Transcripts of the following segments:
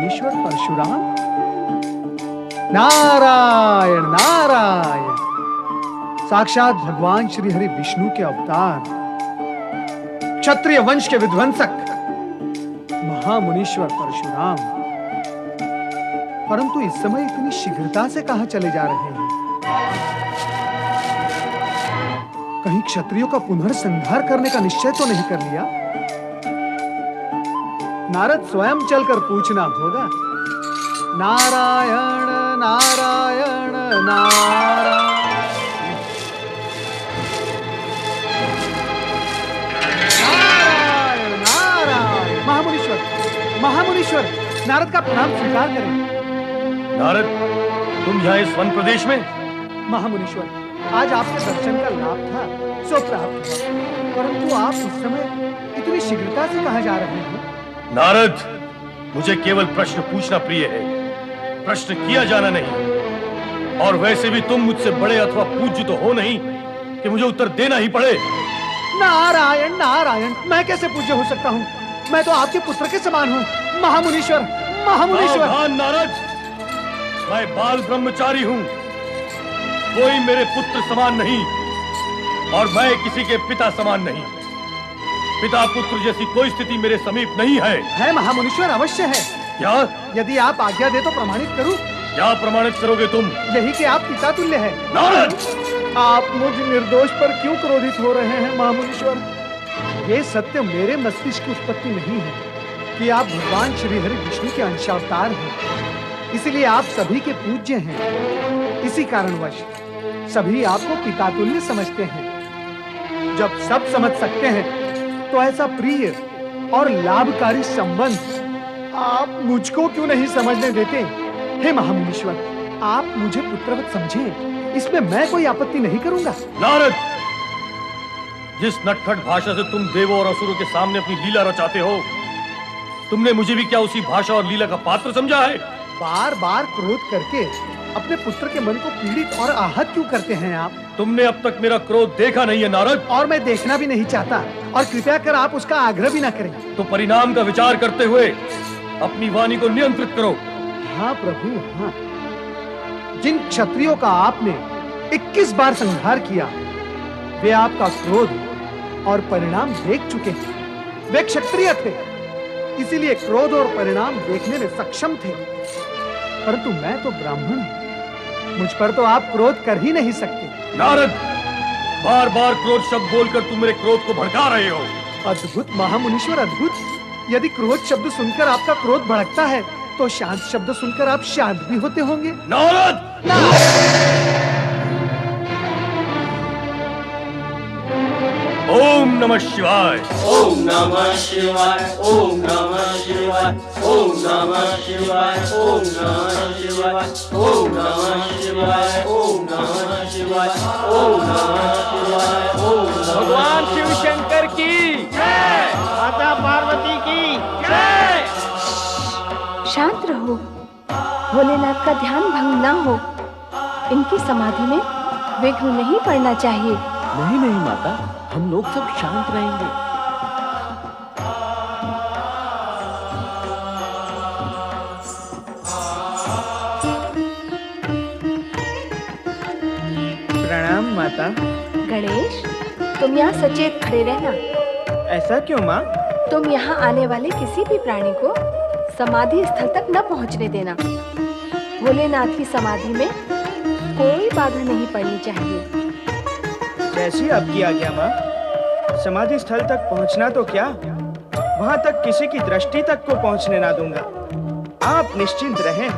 महामुनीश्वर परशुराम। नारायण नारायण, साक्षात भगवान श्री हरि विष्णु के अवतार, क्षत्रिय वंश के विध्वंसक महामुनीश्वर परशुराम। परंतु इस समय इतनी शीघ्रता से कहां चले जा रहे हैं? कहीं क्षत्रियों का पुनर्संहार करने का निश्चय तो नहीं कर लिया? नारद स्वयं चलकर पूछना होगा। नारायण नारायण नारायण। नारायण नारायण। महामुनीश्वर, महामुनीश्वर, नारद का प्रणाम स्वीकार करें। नारद, तुम यहाँ इस वन प्रदेश में? महामुनीश्वर, आज आपके दर्शन का लाभ था सो प्राप्त हुआ, परंतु आप इस समय इतनी शीघ्रता से कहां जा रहे हैं? नारद, मुझे केवल प्रश्न पूछना प्रिय है, प्रश्न किया जाना नहीं। और वैसे भी तुम मुझसे बड़े अथवा पूज्य तो हो नहीं कि मुझे उत्तर देना ही पड़े। नारायण नारायण, मैं कैसे पूज्य हो सकता हूँ? मैं तो आपके पुत्र के समान हूँ। महामुनीश्वर, महामुनीश्वर। सावधान नारद, मैं बाल ब्रह्मचारी हूँ, कोई मेरे पुत्र समान नहीं और मैं किसी के पिता समान नहीं। पिता पुत्र जैसी कोई स्थिति मेरे समीप नहीं है। है महामुनीश्वर, अवश्य है। क्या? यदि आप आज्ञा दे तो प्रमाणित करूं? क्या प्रमाणित करोगे तुम? यही कि आप पिता तुल्य हैं। नारद, आप मुझ निर्दोष पर क्यों क्रोधित हो रहे हैं महामुनीश्वर? ये सत्य मेरे मस्तिष्क की उत्पत्ति नहीं है कि आप भगवान श्री हरि विष्णु के अंशावतार हैं, इसलिए आप सभी के पूज्य हैं। इसी कारणवश सभी आपको पिता तुल्य समझते हैं। जब सब समझ सकते हैं तो ऐसा प्रिय और लाभकारी संबंध आप मुझको क्यों नहीं समझने देते? हे महामुनीश्वर, आप मुझे पुत्रवत समझें, इसमें मैं कोई आपत्ति नहीं करूंगा। नारद, जिस नटखट भाषा से तुम देवों और असुरों के सामने अपनी लीला रचाते हो, तुमने मुझे भी क्या उसी भाषा और लीला का पात्र समझा है? बार बार क्रोध करके अपने पुत्र के मन को पीड़ित और आहत क्यों करते हैं आप? तुमने अब तक मेरा क्रोध देखा नहीं है नारद, और मैं देखना भी नहीं चाहता, और कृपया कर आप उसका आग्रह भी ना करें। तो परिणाम का विचार करते हुए अपनी वाणी को नियंत्रित करो। हाँ प्रभु, हाँ। जिन क्षत्रियों का आपने 21 बार संहार किया, वे आपका क्रोध और परिणाम देख चुके हैं। वे क्षत्रिय थे, इसीलिए क्रोध और परिणाम देखने में सक्षम थे, परंतु मैं तो ब्राह्मण हूं, मुझ पर तो आप क्रोध कर ही नहीं सकते। नारद, बार बार क्रोध शब्द बोलकर तुम मेरे क्रोध को भड़का रहे हो। अद्भुत महामुनीश्वर, अद्भुत। यदि क्रोध शब्द सुनकर आपका क्रोध भड़कता है तो शांत शब्द सुनकर आप शांत भी होते होंगे। नारद, ओम नमः शिवाय। ओम नमः शिवाय। ओम नमः शिवाय। ओम नमः शिवाय। ओम नमः शिवाय। ओम नमः शिवाय। ओम नमः शिवाय। ओम नमः शिवाय। ओम भगवान शिव शंकर की जय, माता पार्वती की जय। शांत रहो, भोलेनाथ का ध्यान भंग ना हो। इनकी समाधि में विघ्न नहीं पड़ना चाहिए। नहीं नहीं माता, हम लोग सब शांत रहेंगे। प्रणाम माता। गणेश, तुम यहाँ सचेत खड़े रहना। ऐसा क्यों माँ? तुम यहाँ आने वाले किसी भी प्राणी को समाधि स्थल तक न पहुँचने देना। भोलेनाथ की समाधि में कोई बाधा नहीं पड़नी चाहिए। जैसी आपकी आज्ञा माँ। समाधि स्थल तक पहुँचना तो क्या, वहाँ तक किसी की दृष्टि तक को पहुँचने ना दूंगा। आप निश्चिंत रहें।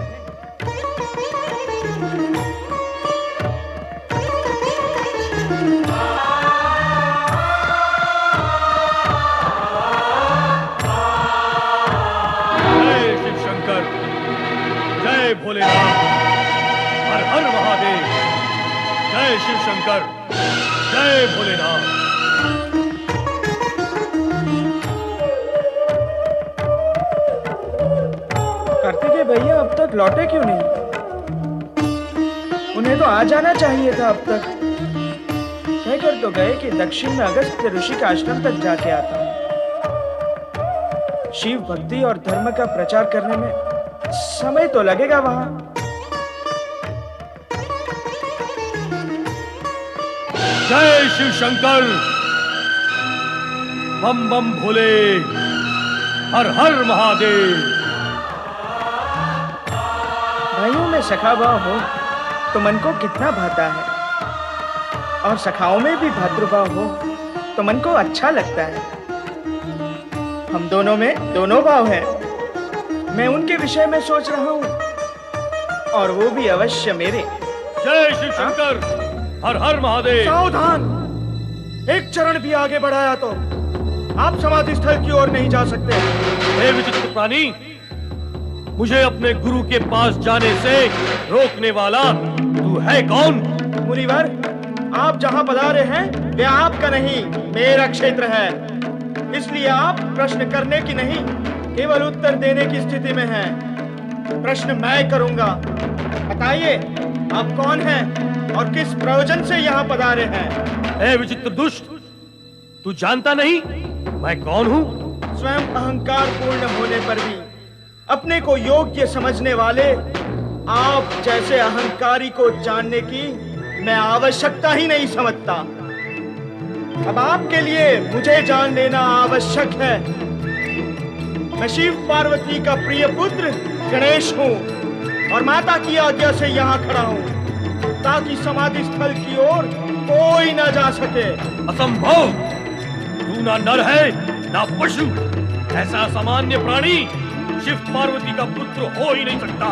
जय शिव शंकर, जय भोलेनाथ, हर हर महादेव। जय शिव शंकर, जय भोलेनाथ। कार्तिकेय भैया अब तक लौटे क्यों नहीं? उन्हें तो आ जाना चाहिए था अब तक। कहकर तो गए कि दक्षिण में अगस्त्य ऋषि का आश्रम तक जाके आता हूँ। शिव भक्ति और धर्म का प्रचार करने में समय तो लगेगा वहां। जय शिव शंकर, बम बम भोले, हर हर महादेव। भाइयों में सखा भाव हो तो मन को कितना भाता है, और सखाओं में भी भातृभाव हो तो मन को अच्छा लगता है। हम दोनों में दोनों भाव हैं। मैं उनके विषय में सोच रहा हूँ और वो भी अवश्य मेरे। जय शिव शंकर, हर हर महादेव। सावधान, एक चरण भी आगे बढ़ाया तो आप समाधि स्थल की ओर नहीं जा सकते। हे विचित्र प्राणी, मुझे अपने गुरु के पास जाने से रोकने वाला तू है कौन? मुनिवर, आप जहां पधारे हैं वे आपका नहीं, मेरा क्षेत्र है। इसलिए आप प्रश्न करने की नहीं, केवल उत्तर देने की स्थिति में हैं। प्रश्न मैं करूंगा। बताइए, आप कौन हैं और किस प्रयोजन से यहाँ पधारे हैं? हे विचित्र दुष्ट, तू जानता नहीं मैं कौन हूँ? स्वयं अहंकार पूर्ण होने पर भी अपने को योग्य समझने वाले आप जैसे अहंकारी को जानने की मैं आवश्यकता ही नहीं समझता। अब आपके लिए मुझे जान लेना आवश्यक है। मैं शिव पार्वती का प्रिय पुत्र गणेश हूँ और माता की आज्ञा से यहाँ खड़ा हूँ ताकि समाधि स्थल की ओर कोई न जा सके। असंभव, तू ना नर है ना पशु। ऐसा सामान्य प्राणी शिव पार्वती का पुत्र हो ही नहीं सकता।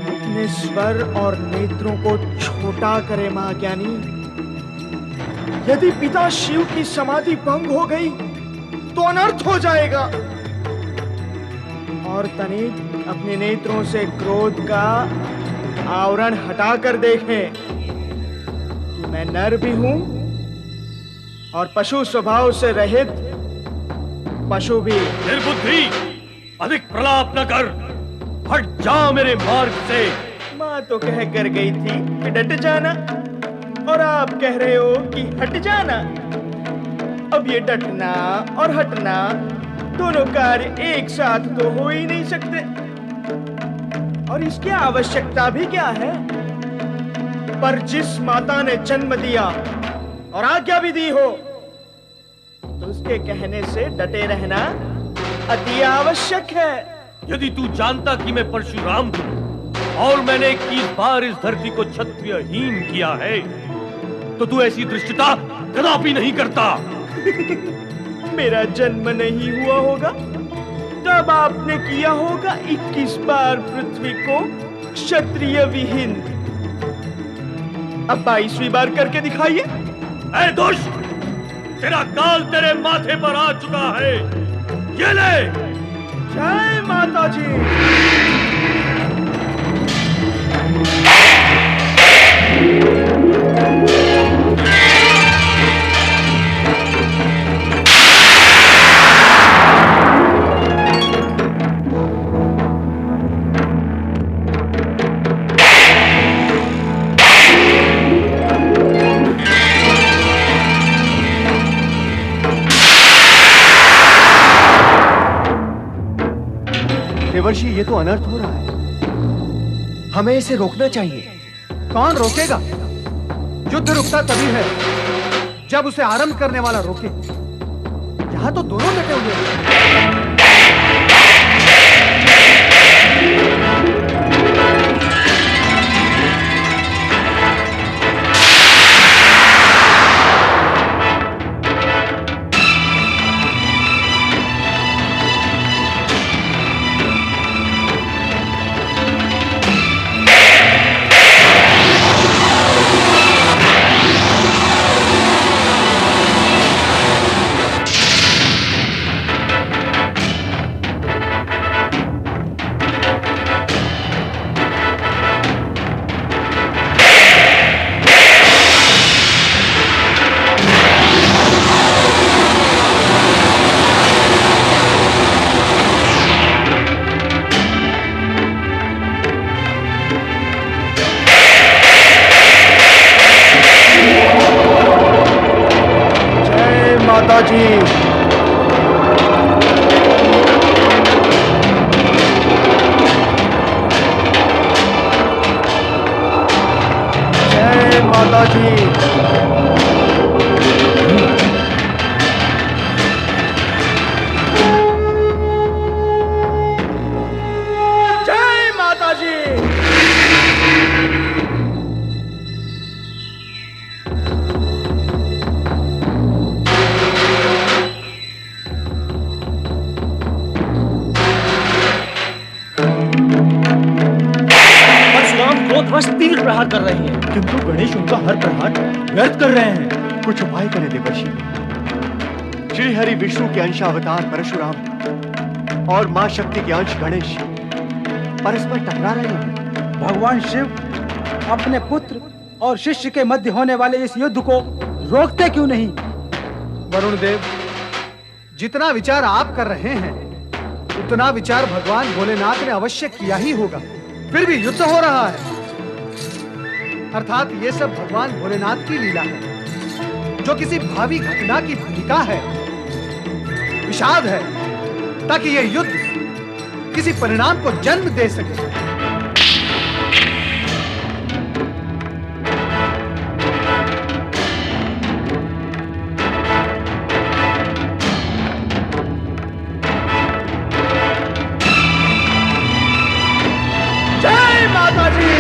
अपने स्वर और नेत्रों को छोटा करे मां ज्ञानी। यदि पिता शिव की समाधि भंग हो गई तो अनर्थ हो जाएगा। और तनिक अपने नेत्रों से क्रोध का आवरण हटाकर देखें कि मैं नर भी हूं और पशु स्वभाव से रहित पशु भी। निर्बुद्धि, अधिक प्रलाप न कर, हट जा मेरे मार्ग से। माँ तो कह कर गई थी कि डट जाना, और आप कह रहे हो कि हट जाना। अब ये डटना और हटना दोनों कार्य एक साथ तो हो ही नहीं सकते। और इसकी आवश्यकता भी क्या है? पर जिस माता ने जन्म दिया और आज्ञा भी दी हो तो उसके कहने से डटे रहना अति आवश्यक है। यदि तू जानता कि मैं परशुराम हूँ और मैंने 21 बार इस धरती को क्षत्रियहीन किया है तो तू ऐसी दृष्टता कदापि नहीं करता। मेरा जन्म नहीं हुआ होगा तब आपने किया होगा 21 बार पृथ्वी को क्षत्रिय विहीन। अब 22वीं बार करके दिखाइए। ऐ दुष्ट, तेरा काल तेरे माथे पर आ चुका है। ये ले। जय माता जी। देवर्षि, ये तो अनर्थ हो रहा है। हमें इसे रोकना चाहिए। कौन रोकेगा? युद्ध रुकता तभी है जब उसे आरंभ करने वाला रोके। यहां तो दोनों डटे हुए हैं। माता जी। प्रहार कर रहे हैं, किंतु गणेश उनका हर प्रहार व्यर्थ कर रहे हैं। कुछ उपाय करें देवर्षि। श्री हरि विष्णु के अंश अवतार परशुराम और मां शक्ति के अंश गणेश परस्पर टकरा रहे हैं। भगवान शिव अपने पुत्र और शिष्य के मध्य होने वाले इस युद्ध को रोकते क्यों नहीं? वरुण देव, जितना विचार आप कर रहे हैं उतना विचार भगवान भोलेनाथ ने अवश्य किया ही होगा, फिर भी युद्ध हो रहा है। अर्थात ये सब भगवान भोलेनाथ की लीला है, जो किसी भावी घटना की भूमिका है, विषाद है, ताकि यह युद्ध किसी परिणाम को जन्म दे सके। जय माता दी।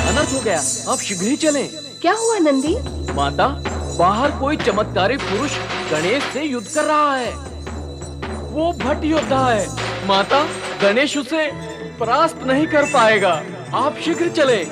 अनर्थ हो गया, आप शीघ्र ही चलें। क्या हुआ नंदी? माता, बाहर कोई चमत्कारी पुरुष गणेश से युद्ध कर रहा है। वो भट योद्धा है। माता, गणेश उसे परास्त नहीं कर पाएगा। आप शीघ्र चलें।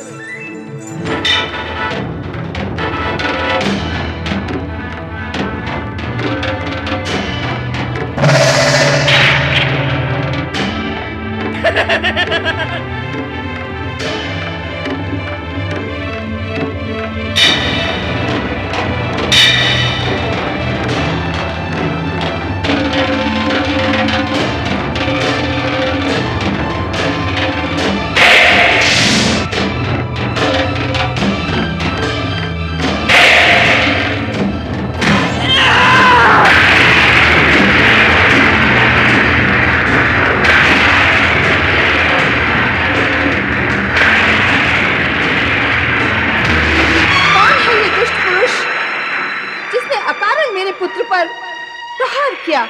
पुत्र पर प्रहार किया।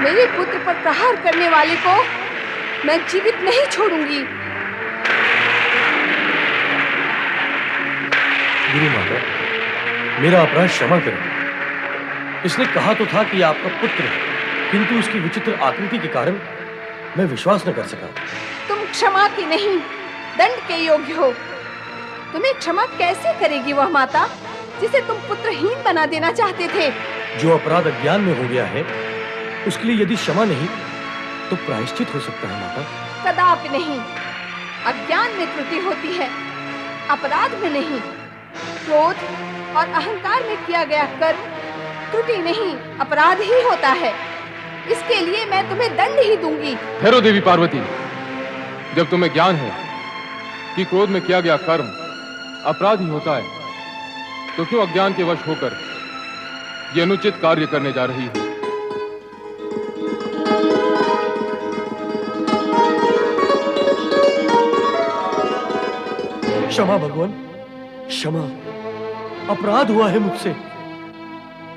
मेरे पुत्र पर प्रहार करने वाले को मैं जीवित नहीं छोड़ूंगी। गुरु माता, मेरा अपराध क्षमा करें। इसने कहा तो था कि आपका पुत्र है, किंतु उसकी विचित्र आकृति के कारण मैं विश्वास न कर सका। तुम क्षमा की नहीं, दंड के योग्य हो। तुम्हें क्षमा कैसे करेगी वह माता जिसे तुम पुत्रहीन बना देना चाहते थे? जो अपराध अज्ञान में हो गया है, उसके लिए यदि क्षमा नहीं तो प्रायश्चित हो सकता है माता। कदापि नहीं। अज्ञान में त्रुटि होती है, अपराध में नहीं। क्रोध और अहंकार में किया गया कर्म त्रुटि नहीं, अपराध ही होता है। इसके लिए मैं तुम्हें दंड ही दूंगी। ठहरो देवी पार्वती, जब तुम्हें ज्ञान है कि क्रोध में किया गया कर्म अपराध ही होता है, तो क्यों अज्ञान के वश होकर यह अनुचित कार्य करने जा रही हो? क्षमा भगवान, क्षमा। अपराध हुआ है मुझसे।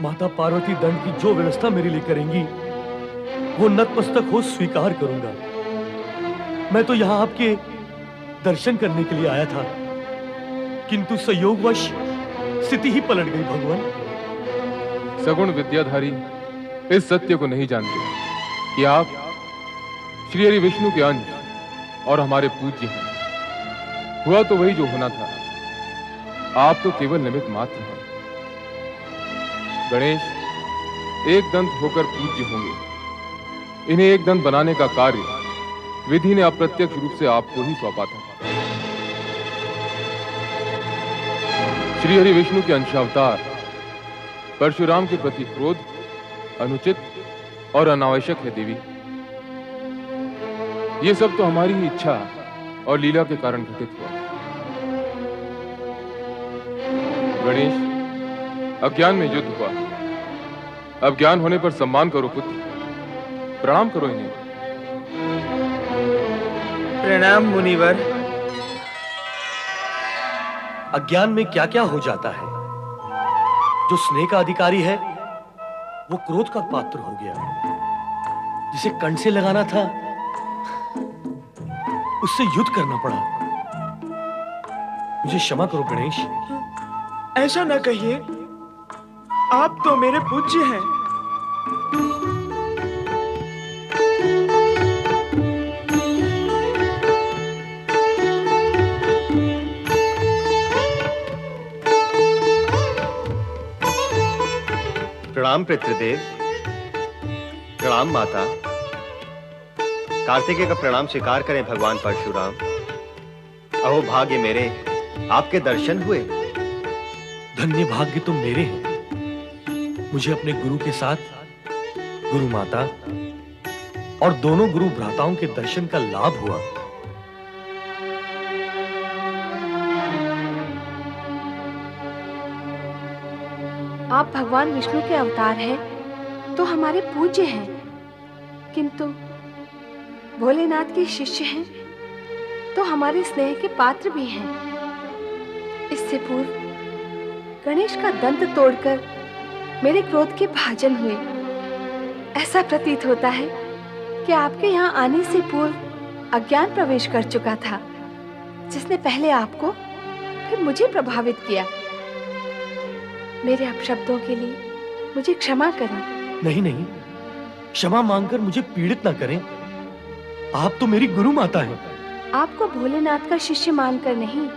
माता पार्वती दंड की जो व्यवस्था मेरे लिए करेंगी वो नतमस्तक हो स्वीकार करूंगा। मैं तो यहाँ आपके दर्शन करने के लिए आया था, किंतु संयोगवश स्थिति ही पलट गई भगवान। सगुण विद्याधारी इस सत्य को नहीं जानते कि आप श्री हरि विष्णु के अंश और हमारे पूज्य हैं। हुआ तो वही जो होना था, आप तो केवल निमित्त मात्र हैं। गणेश एक दंत होकर पूज्य होंगे। इन्हें एक दंत बनाने का कार्य विधि ने अप्रत्यक्ष रूप से आपको ही सौंपा था। श्री हरि विष्णु के अंशावतार परशुराम के प्रति क्रोध अनुचित और अनावश्यक है देवी। ये सब तो हमारी ही इच्छा और लीला के कारण घटित हुआ। गणेश, अज्ञान में युद्ध हुआ, अब ज्ञान होने पर सम्मान करो पुत्र, प्रणाम करो इन्हें। प्रणाम मुनिवर। अज्ञान में क्या क्या हो जाता है। जो स्नेह का अधिकारी है वो क्रोध का पात्र हो गया। जिसे कंठ से लगाना था उससे युद्ध करना पड़ा। मुझे क्षमा करो गणेश। ऐसा न कहिए, आप तो मेरे पूज्य हैं। प्रणाम पितृदेव, प्रणाम माता। कार्तिकेय का प्रणाम स्वीकार करें भगवान परशुराम। अहो भाग्य मेरे, आपके दर्शन हुए। धन्य भाग्य तो मेरे हैं। मुझे अपने गुरु के साथ गुरु माता और दोनों गुरु भ्राताओं के दर्शन का लाभ हुआ। आप भगवान विष्णु के अवतार हैं तो हमारे पूज्य हैं, किंतु भोलेनाथ के शिष्य हैं तो हमारे स्नेह के पात्र भी हैं। इससे पूर्व गणेश का दंत तोड़कर मेरे क्रोध के भाजन हुए। ऐसा प्रतीत होता है कि आपके यहाँ आने से पूर्व अज्ञान प्रवेश कर चुका था, जिसने पहले आपको फिर मुझे प्रभावित किया। मेरे अपशब्दों के लिए मुझे क्षमा करें। नहीं नहीं, क्षमा मांगकर मुझे पीड़ित ना करें। आप तो मेरी गुरु माता हैं। आपको भोलेनाथ का शिष्य मानकर नहीं,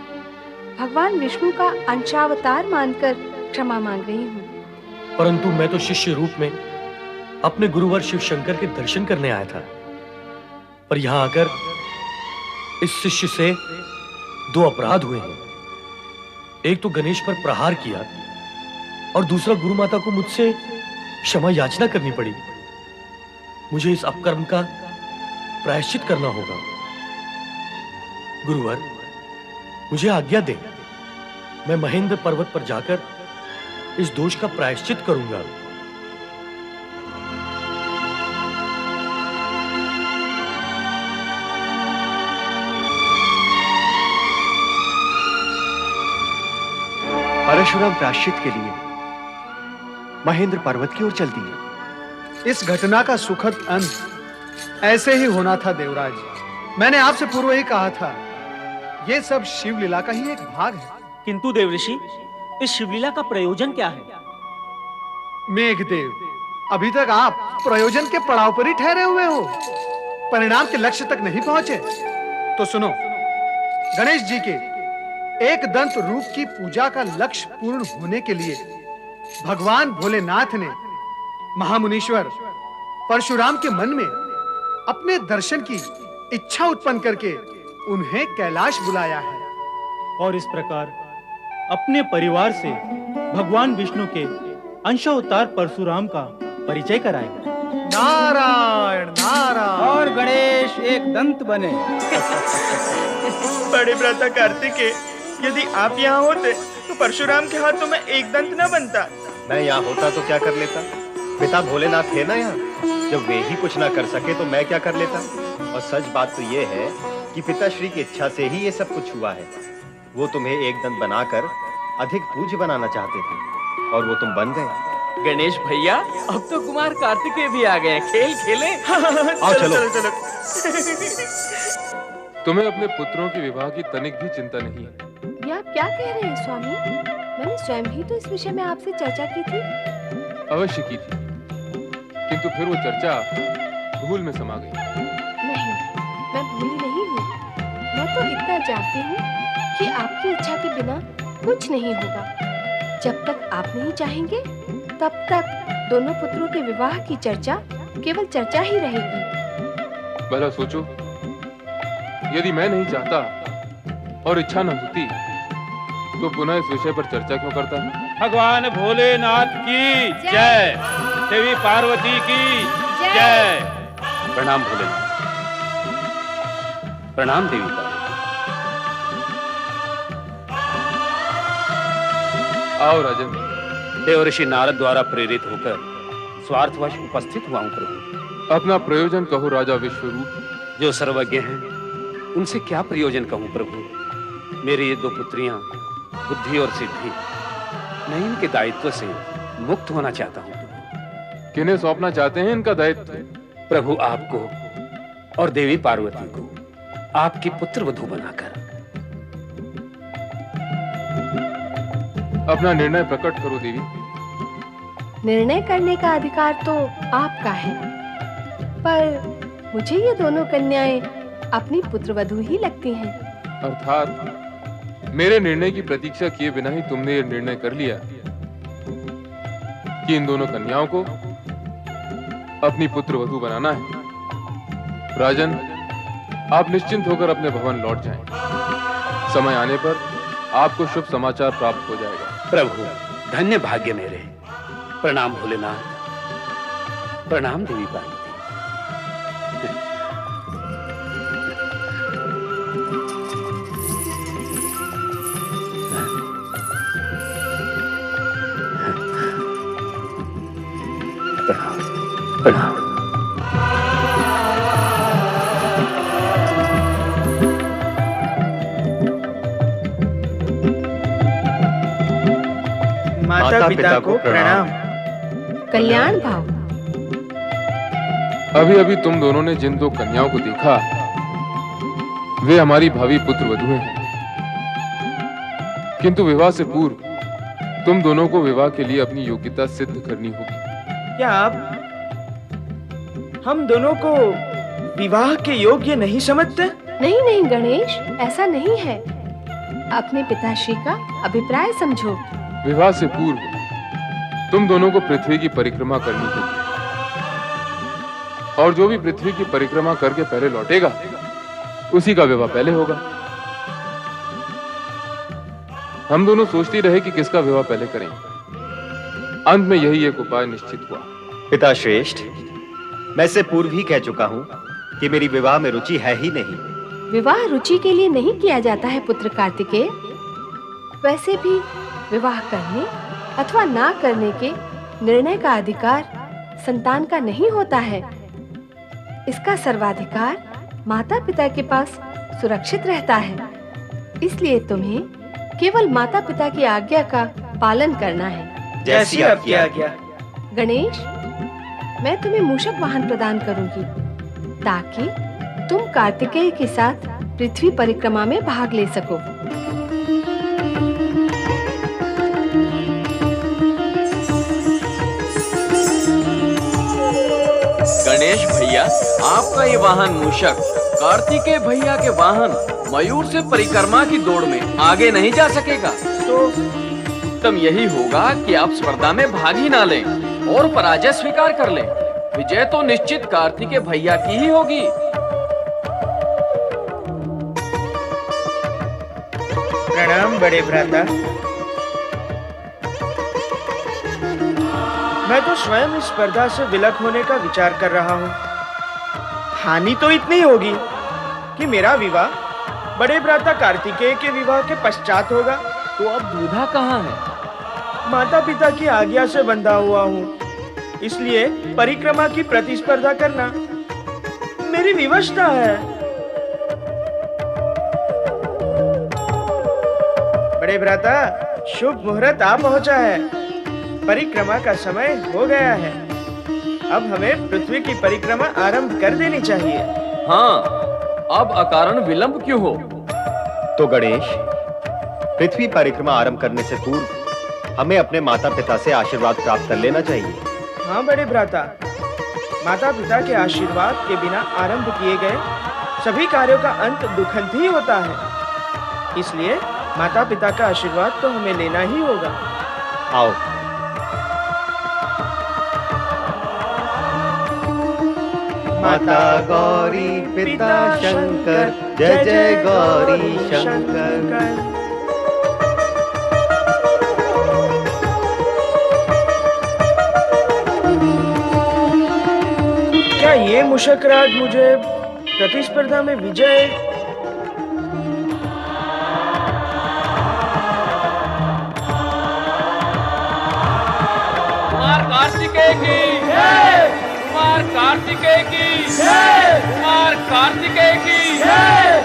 भगवान विष्णु का अंशावतार मानकर क्षमा मांग रही हूँ। परंतु मैं तो शिष्य रूप में अपने गुरुवर शिव शंकर के दर्शन करने आया था, पर यहाँ आकर इस शिष्य से दो अपराध हुए हैं। एक तो गणेश पर प्रहार किया और दूसरा गुरु माता को मुझसे क्षमा याचना करनी पड़ी। मुझे इस अपकर्म का प्रायश्चित करना होगा। गुरुवर, मुझे आज्ञा दें, मैं महेंद्र पर्वत पर जाकर इस दोष का प्रायश्चित करूंगा। परशुराम प्रायश्चित के लिए महेंद्र पर्वत की ओर चल दिए। इस घटना का सुखद अंत ऐसे ही होना था देवराज। मैंने आपसे पूर्व ही कहा था, यह सब शिवलीला का ही एक भाग है। किंतु देवऋषि, इस शिवलीला का प्रयोजन क्या है? मेघदेव, अभी तक आप प्रयोजन के पड़ाव पर ही ठहरे हुए हो, परिणाम के लक्ष्य तक नहीं पहुंचे। तो सुनो, गणेश जी के एक दंत रूप की पूजा का लक्ष्य पूर्ण होने के लिए भगवान भोलेनाथ ने महामुनीश्वर परशुराम के मन में अपने दर्शन की इच्छा उत्पन्न करके उन्हें कैलाश बुलाया है। और इस प्रकार अपने परिवार से भगवान विष्णु के अंशावतार परशुराम का परिचय कराएगा। नारायण नारायण। और गणेश एक दंत बने। बड़े भ्राता कार्तिकेय, यदि आप यहाँ होते तो परशुराम के हाथों में एक दंत न बनता। मैं यहाँ होता तो क्या कर लेता? पिता भोलेनाथ थे ना यहाँ। जब वे ही कुछ ना कर सके तो मैं क्या कर लेता? और सच बात तो ये है कि पिताश्री की इच्छा से ही ये सब कुछ हुआ है। वो तुम्हें एक दंत बनाकर अधिक पूज्य बनाना चाहते थे और वो तुम बन गए। गणेश भैया, अब तो कुमार कार्तिकेय भी आ गए। खेल खेले। आओ चलो, चलो। तुम्हें अपने पुत्रों के विवाह की तनिक भी चिंता नहीं है। ये आप क्या कह रहे हैं स्वामी? मैंने स्वयं ही तो इस विषय में आपसे चर्चा की थी। अवश्य की थी, किंतु फिर वो चर्चा भूल में समा गई। नहीं, मैं भूली नहीं हूँ। मैं तो इतना जानती हूँ कि आपकी इच्छा के बिना कुछ नहीं होगा। जब तक आप नहीं चाहेंगे, तब तक दोनों पुत्रों के विवाह की चर्चा केवल चर्चा ही रहेगी। भला सोचो, यदि मैं नहीं चाहता और इच्छा न होती तो पुनः इस विषय पर चर्चा क्यों करता? भगवान भोलेनाथ की जय, देवी पार्वती की जय। प्रणाम भोलेनाथ। प्रणाम देवी पार्वती। आओ राजन। देवऋषि नारद द्वारा प्रेरित होकर स्वार्थवश उपस्थित हुआ हूं प्रभु। अपना प्रयोजन कहो राजा विश्वरूप। जो सर्वज्ञ हैं उनसे क्या प्रयोजन कहूं प्रभु। मेरी ये दो पुत्रियां बुद्धि और सिद्धि, मैं इनके दायित्व से मुक्त होना चाहता हूं। किन्हें सौंपना चाहते हैं इनका दायित्व? प्रभु, आपको और देवी पार्वती को आपकी पुत्र वधू बनाकर। अपना निर्णय प्रकट करो देवी। निर्णय करने का अधिकार तो आपका है, पर मुझे ये दोनों कन्याएं अपनी पुत्रवधू ही लगती हैं। अर्थात मेरे निर्णय की प्रतीक्षा किए बिना ही तुमने ये निर्णय कर लिया कि इन दोनों कन्याओं को अपनी पुत्रवधू बनाना है। राजन, आप निश्चिंत होकर अपने भवन लौट जाएं। समय आने पर आपको शुभ समाचार प्राप्त हो जाएगा। प्रभु, धन्य भाग्य मेरे। प्रणाम भोलेनाथ, प्रणाम देवी पार्वती। प्रणाम प्रणाम। माता पिता को प्रणाम। कल्याण भाव। अभी अभी तुम दोनों ने जिन दो कन्याओं को देखा, वे हमारी भावी पुत्रवधुएं हैं। किंतु विवाह से पूर्व तुम दोनों को विवाह के लिए अपनी योग्यता सिद्ध करनी होगी। क्या आप हम दोनों को विवाह के योग्य नहीं समझते? नहीं नहीं गणेश, ऐसा नहीं है। अपने पिताश्री का अभिप्राय समझो। विवाह से पूर्व तुम दोनों को पृथ्वी की परिक्रमा करनी होगी, और जो भी पृथ्वी की परिक्रमा करके पहले लौटेगा उसी का विवाह पहले होगा। हम दोनों सोचते रहे कि किसका विवाह पहले करें। अंत में यही एक उपाय निश्चित हुआ। पिता श्रेष्ठ, मैं इससे पूर्व ही कह चुका हूं कि मेरी विवाह में रुचि है ही नहीं। विवाह रुचि के लिए नहीं किया जाता है पुत्र कार्तिकेय। वैसे भी विवाह करने अथवा ना करने के निर्णय का अधिकार संतान का नहीं होता है। इसका सर्वाधिकार माता पिता के पास सुरक्षित रहता है। इसलिए तुम्हें केवल माता पिता की आज्ञा का पालन करना है। जैसी आपकी आज्ञा। गणेश, मैं तुम्हें मूषक वाहन प्रदान करूंगी ताकि तुम कार्तिकेय के साथ पृथ्वी परिक्रमा में भाग ले सको। गणेश भैया, आपका ये वाहन मूषक कार्तिकेय भैया के वाहन मयूर से परिक्रमा की दौड़ में आगे नहीं जा सकेगा। तो उत्तम यही होगा कि आप स्पर्धा में भाग ही ना लें और पराजय स्वीकार कर लें। विजय तो निश्चित कार्तिकेय भैया की ही होगी। प्रणाम बड़े भ्राता। मैं तो स्वयं इस स्पर्धा से विलक होने का विचार कर रहा हूँ। हानि तो इतनी होगी कि मेरा विवाह बड़े भ्राता कार्तिकेय के विवाह के पश्चात होगा। तो अब दूल्हा कहाँ है? माता पिता की आज्ञा से बंधा हुआ हूँ, इसलिए परिक्रमा की प्रतिस्पर्धा करना मेरी विवशता है। बड़े भ्राता, शुभ मुहूर्त आ पहुंचा है। परिक्रमा का समय हो गया है। अब हमें पृथ्वी की परिक्रमा आरंभ कर देनी चाहिए। हाँ, अब अकारण विलंब क्यों हो? तो गणेश, पृथ्वी परिक्रमा आरंभ करने से पूर्व हमें अपने माता पिता से आशीर्वाद प्राप्त कर लेना चाहिए। हाँ बड़े भ्राता, माता पिता के आशीर्वाद के बिना आरंभ किए गए सभी कार्यों का अंत दुखंत ही होता है। इसलिए माता पिता का आशीर्वाद तो हमें लेना ही होगा। आओ। माता गौरी पिता शंकर, जय जय गौरी शंकर। क्या ये मूषक राज मुझे प्रतिस्पर्धा में विजय कुमार कार्तिकेय की जय, कुमार कार्तिकेय की जय, कुमार कार्तिकेय की जय,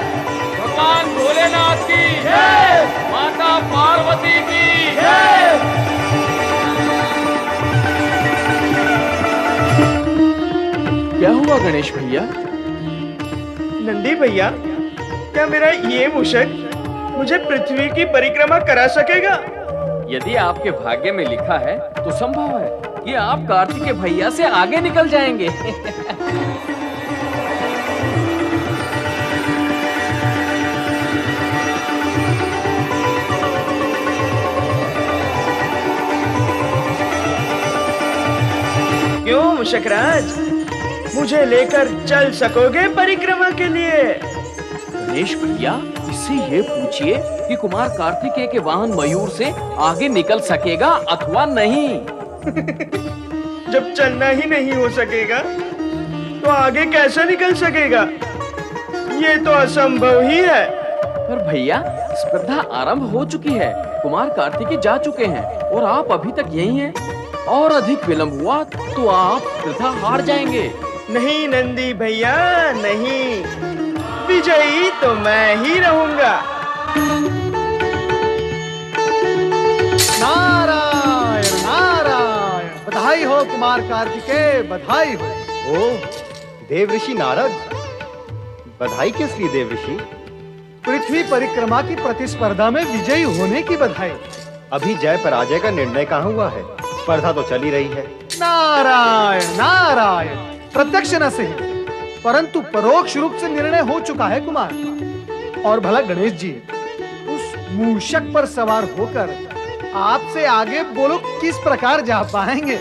भगवान भोलेनाथ की जय, माता पार्वती की जय। क्या हुआ गणेश भैया? नंदी भैया, क्या मेरा ये मूषक मुझे पृथ्वी की परिक्रमा करा सकेगा? यदि आपके भाग्य में लिखा है तो संभव है कि आप कार्तिकेय भैया से आगे निकल जाएंगे। क्यों मुशकराज, मुझे लेकर चल सकोगे परिक्रमा के लिए? गणेश भैया, इससे ये पूछिए कि कुमार कार्तिकेय के वाहन मयूर से आगे निकल सकेगा अथवा नहीं। जब चलना ही नहीं हो सकेगा तो आगे कैसे निकल सकेगा? ये तो असंभव ही है। पर भैया, स्पर्धा आरंभ हो चुकी है, कुमार कार्तिकेय जा चुके हैं और आप अभी तक यही हैं। और अधिक विलंब हुआ तो आप स्पर्धा हार जाएंगे। नहीं नंदी भैया, नहीं, विजयी तो मैं ही रहूंगा। नारायण नारायण, बधाई हो कुमार कार्तिकेय, बधाई हो। ओ देव ऋषि नारद, बधाई किस लिए देव ऋषि? पृथ्वी परिक्रमा की प्रतिस्पर्धा में विजयी होने की बधाई। अभी जय पराजय का निर्णय कहाँ हुआ है? स्पर्धा तो चली रही है। नारायण नारायण, प्रत्यक्ष न सही परंतु परोक्ष रूप से निर्णय हो चुका है कुमार। और भला गणेश जी, उस मूषक पर सवार होकर आपसे आगे बोलो किस प्रकार जा पाएंगे?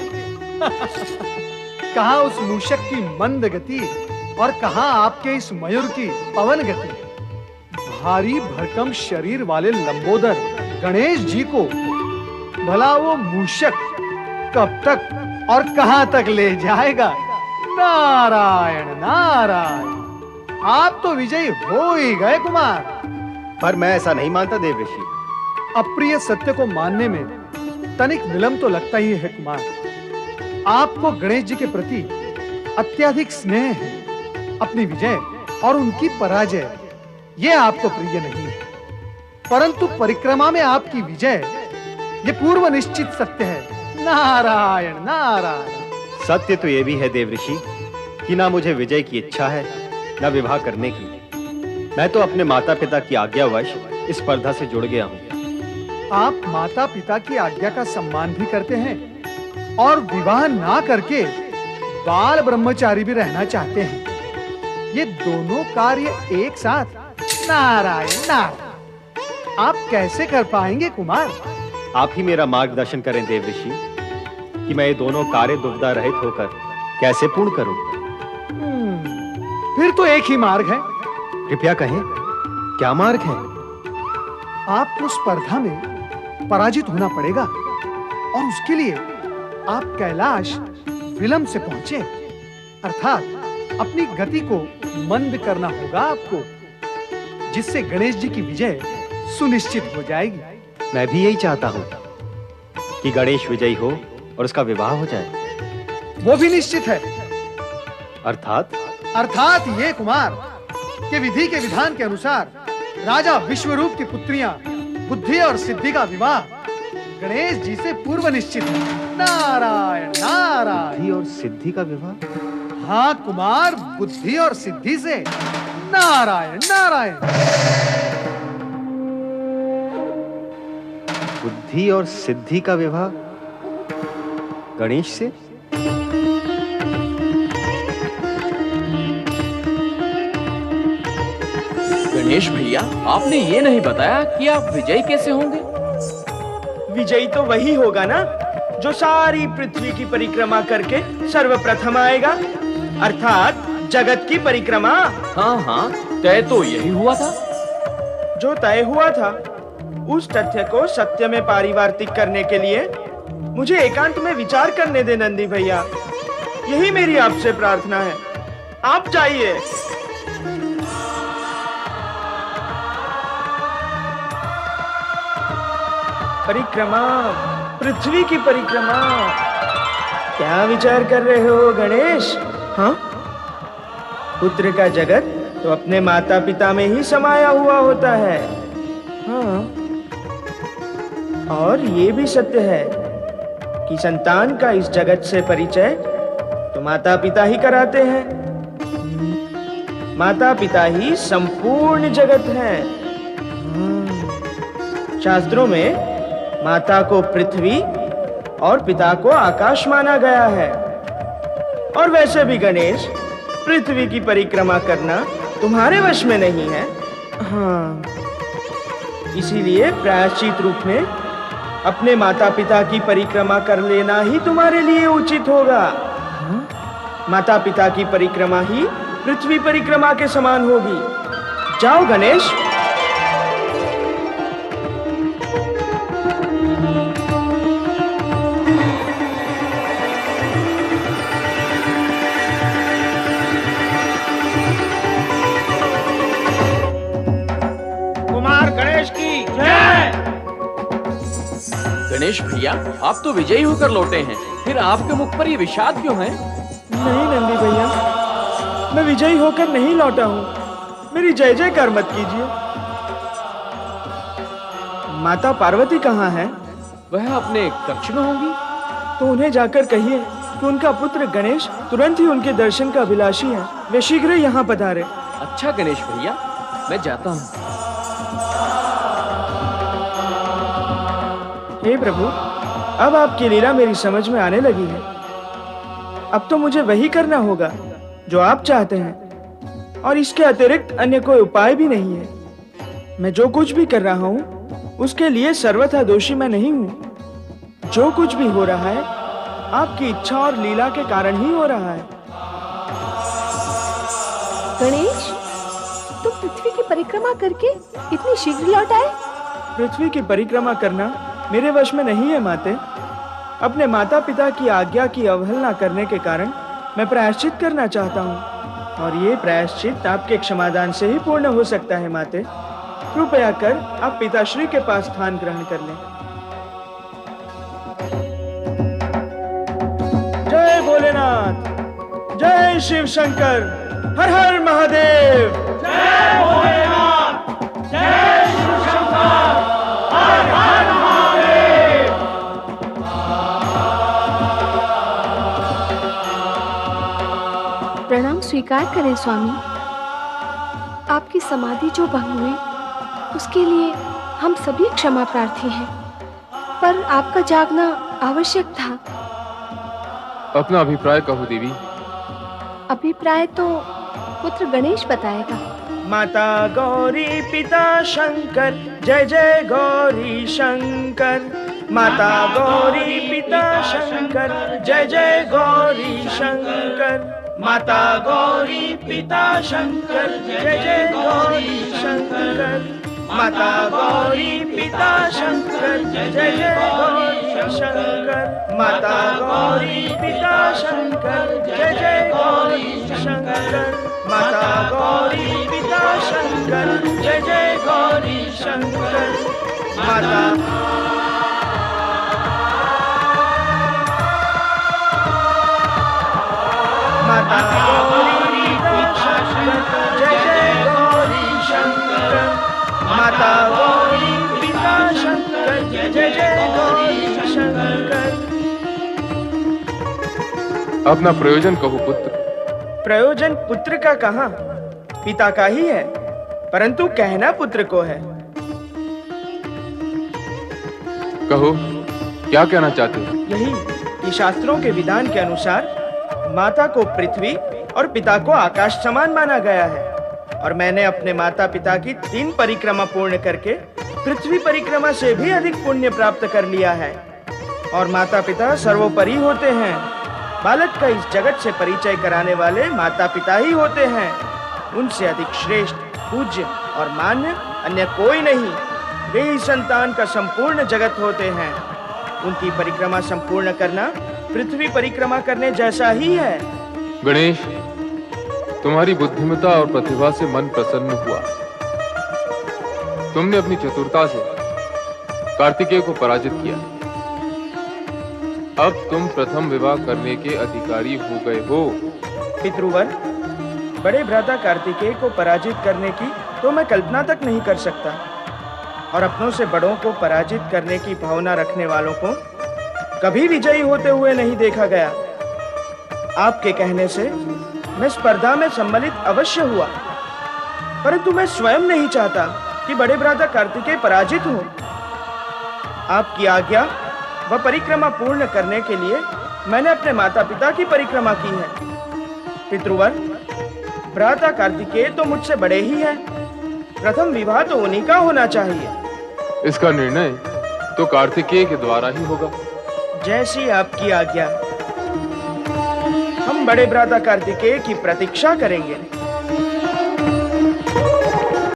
कहाँ उस मूषक की मंद गति और कहाँ आपके इस मयूर की पवन गति। भारी भरकम शरीर वाले लंबोदर गणेश जी को भला वो मूषक कब तक और कहां तक ले जाएगा? नारायण नारायण, आप तो विजयी हो ही गए कुमार। पर मैं ऐसा नहीं मानता देव ऋषि। अप्रिय सत्य को मानने में तनिक विलंब तो लगता ही है कुमार। आपको गणेश जी के प्रति अत्यधिक स्नेह है। अपनी विजय और उनकी पराजय ये आपको प्रिय नहीं है, परंतु परिक्रमा में आपकी विजय ये पूर्व निश्चित सत्य है। नारायण नारायण। सत्य तो ये भी है देव ऋषि कि ना मुझे विजय की इच्छा है ना विवाह करने की। मैं तो अपने माता पिता की आज्ञावश इस स्पर्धा से जुड़ गया हूँ। आप माता पिता की आज्ञा का सम्मान भी करते हैं और विवाह ना करके बाल ब्रह्मचारी भी रहना चाहते हैं। ये दोनों कार्य एक साथ, नारायण नारायण, आप कैसे कर पाएंगे कुमार? आप ही मेरा मार्गदर्शन करें देव ऋषि कि मैं ये दोनों कार्य दुविधा रहित होकर कैसे पूर्ण करूं। फिर तो एक ही मार्ग है। कृपया कहें, क्या मार्ग है? आपको स्पर्धा में पराजित होना पड़ेगा और उसके लिए आप कैलाश विलंब से पहुंचे, अर्थात अपनी गति को मंद करना होगा आपको, जिससे गणेश जी की विजय सुनिश्चित हो जाएगी। मैं भी यही चाहता हूं कि गणेश विजयी हो और उसका विवाह हो जाए। वो भी निश्चित है। अर्थात ये कुमार कि विधि के विधान के अनुसार राजा विश्वरूप की पुत्रियां बुद्धि और सिद्धि का विवाह गणेश जी से पूर्व निश्चित है। नारायण नारायण। बुद्धि और सिद्धि का विवाह? हाँ कुमार, बुद्धि और सिद्धि से। नारायण नारायण। बुद्धि और सिद्धि का विवाह गणेश से? गणेश भैया, आपने ये नहीं बताया कि आप विजयी कैसे होंगे? विजयी तो वही होगा ना जो सारी पृथ्वी की परिक्रमा करके सर्वप्रथम आएगा, अर्थात जगत की परिक्रमा। हाँ हाँ, तय तो यही हुआ था। जो तय हुआ था उस तथ्य को सत्य में पारिवार्तिक करने के लिए मुझे एकांत में विचार करने दे नंदी भैया। यही मेरी आपसे प्रार्थना है। आप जाइए। परिक्रमा, पृथ्वी की परिक्रमा। क्या विचार कर रहे हो गणेश? हाँ, पुत्र का जगत तो अपने माता पिता में ही समाया हुआ होता है। हाँ, और ये भी सत्य है कि संतान का इस जगत से परिचय तो माता पिता ही कराते हैं। माता पिता ही संपूर्ण जगत है। शास्त्रों में माता को पृथ्वी और पिता को आकाश माना गया है। और वैसे भी गणेश, पृथ्वी की परिक्रमा करना तुम्हारे वश में नहीं है। हाँ, इसीलिए प्रायश्चित रूप में अपने माता पिता की परिक्रमा कर लेना ही तुम्हारे लिए उचित होगा। माता पिता की परिक्रमा ही पृथ्वी परिक्रमा के समान होगी। जाओ गणेश। कुमार गणेश की जय। गणेश भैया, आप तो विजयी होकर लौटे हैं, फिर आपके मुख पर ये विषाद क्यों है? नहीं नंदी भैया, मैं विजयी होकर नहीं लौटा हूँ। मेरी जय जयकार मत कीजिए। माता पार्वती कहाँ है? वह अपने कक्ष में होंगी। तो उन्हें जाकर कहिए कि उनका पुत्र गणेश तुरंत ही उनके दर्शन का अभिलाषी है। वे शीघ्र यहाँ पधारे। अच्छा गणेश भैया, मैं जाता हूँ। हे प्रभु, अब आपकी लीला मेरी समझ में आने लगी है। अब तो मुझे वही करना होगा जो आप चाहते हैं, और इसके अतिरिक्त अन्य कोई उपाय भी नहीं है। मैं जो कुछ भी कर रहा हूँ उसके लिए सर्वथा दोषी मैं नहीं हूँ। जो कुछ भी हो रहा है आपकी इच्छा और लीला के कारण ही हो रहा है। गणेश, तुम पृथ्वी की परिक्रमा करके इतनी शीघ्र लौट आए? पृथ्वी की परिक्रमा करना मेरे वश में नहीं है माते। अपने माता पिता की आज्ञा की अवहेलना करने के कारण मैं प्रायश्चित करना चाहता हूँ, और ये प्रायश्चित आपके क्षमादान से ही पूर्ण हो सकता है माते। कृपया कर आप पिताश्री के पास स्थान ग्रहण कर लें। जय भोलेनाथ, जय शिव शंकर, हर हर महादेव। जय भोलेनाथ, जय शिव शंकर, हर हर महादेव। प्रणाम स्वीकार करें स्वामी। आपकी समाधि जो भंग हुई उसके लिए हम सभी क्षमा प्रार्थी हैं, पर आपका जागना आवश्यक था। अपना अभिप्राय कहो देवी। अभिप्राय तो पुत्र गणेश बताएगा। माता गौरी पिता शंकर, जय जय गौरी शंकर। माता गौरी पिता शंकर, जय जय गौरी शंकर। माता गौरी पिता शंकर, जय जय गौरी शंकर। माता गौरी पिता शंकर, जय जय गौरी शंकर। माता गौरी पिता शंकर, जय जय गौरी शंकर। माता गौरी पिता शंकर, जय जय गौरी शंकर। माता माता गौरी पिता शंकर, जय जय गौरी शंकर। माता गौरी पिता शंकर, जय जय गौरी शंकर। अपना प्रयोजन कहो पुत्र। प्रयोजन पुत्र का कहाँ, पिता का ही है, परंतु कहना पुत्र को है। कहो, क्या कहना चाहते हो? यही कि शास्त्रों के विधान के अनुसार माता को पृथ्वी और पिता को आकाश समान माना गया है, और मैंने अपने माता पिता की 3 परिक्रमा पूर्ण करके पृथ्वी परिक्रमा से भी अधिक पुण्य प्राप्त कर लिया है। और माता पिता सर्वोपरि होते हैं। बालक का इस जगत से परिचय कराने वाले माता पिता ही होते हैं। उनसे अधिक श्रेष्ठ, पूज्य और मान्य अन्य कोई नहीं। वे ही संतान का संपूर्ण जगत होते हैं। उनकी परिक्रमा संपूर्ण करना पृथ्वी परिक्रमा करने जैसा ही है। गणेश, तुम्हारी बुद्धिमता और प्रतिभा से मन प्रसन्न हुआ। तुमने अपनी चतुरता से कार्तिकेय को पराजित किया। अब तुम प्रथम विवाह करने के अधिकारी हो गए हो। पितृवर, बड़े भ्राता कार्तिकेय को पराजित करने की तो मैं कल्पना तक नहीं कर सकता, और अपनों से बड़ों को पराजित करने की भावना रखने वालों को कभी विजयी होते हुए नहीं देखा गया। आपके कहने से मैं स्पर्धा में सम्मिलित अवश्य हुआ, परंतु मैं स्वयं नहीं चाहता कि बड़े भ्राता कार्तिकेय पराजित हो। आपकी आज्ञा व परिक्रमा पूर्ण करने के लिए मैंने अपने माता पिता की परिक्रमा की है। पितृवर, भ्राता कार्तिकेय तो मुझसे बड़े ही हैं। प्रथम विवाह तो उन्हीं का होना चाहिए। इसका निर्णय तो कार्तिकेय के द्वारा ही होगा। जैसी आपकी आज्ञा। हम बड़े भ्राता कार्तिकेय की प्रतीक्षा करेंगे।